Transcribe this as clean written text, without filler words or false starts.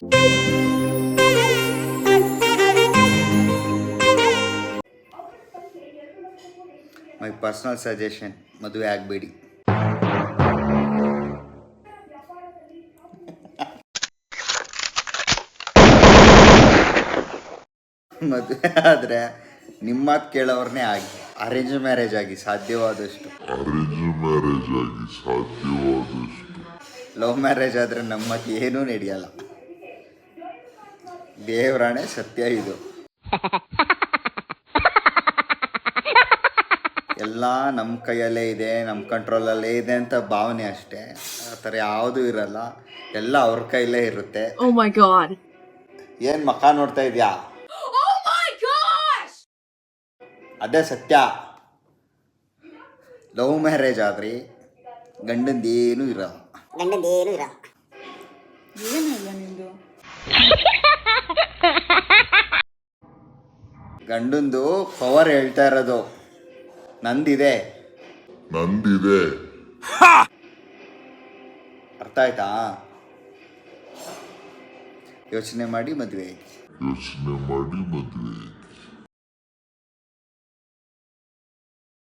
My personal suggestion, ಮದುವೆ ಆಗಬೇಡಿ. ಮದುವೆ ಆದರೆ ನಿಮ್ಮ ಮಾತು ಕೇಳೋರ್ನೇ ಆಗಿ. ಅರೇಂಜ್ ಮ್ಯಾರೇಜ್ ಆಗಿ ಸಾಧ್ಯವಾದಷ್ಟು. ಲವ್ ಮ್ಯಾರೇಜ್ ಆದರೆ ನಮ್ಮ ಮಾತು ಏನೂ ನಡೆಯಲ್ಲ. ದೇವರಾಣೆ ಸತ್ಯ ಇದು. ಎಲ್ಲ ನಮ್ಮ ಕೈಯಲ್ಲೇ ಇದೆ, ನಮ್ಮ ಕಂಟ್ರೋಲಲ್ಲೇ ಇದೆ ಅಂತ ಭಾವನೆ ಅಷ್ಟೇ. ಆ ಥರ ಯಾವುದೂ ಇರಲ್ಲ, ಎಲ್ಲ ಅವ್ರ ಕೈಲೇ ಇರುತ್ತೆ. ಏನು ಮಕ್ಕ ನೋಡ್ತಾ ಇದೆಯಾ? ಅದೇ ಸತ್ಯ. ಲವ್ ಮ್ಯಾರೇಜ್ ಆದ್ರಿ ಗಂಡಂದೇನೂ ಇರಲ್ಲ. ಗಂಡಂದು ಪವರ್ ಹೇಳ್ತಾ ಇರೋದು. ನಂದಿದೆ. ಅರ್ಥ ಆಯ್ತಾ? ಯೋಚನೆ ಮಾಡಿ ಮದುವೆ.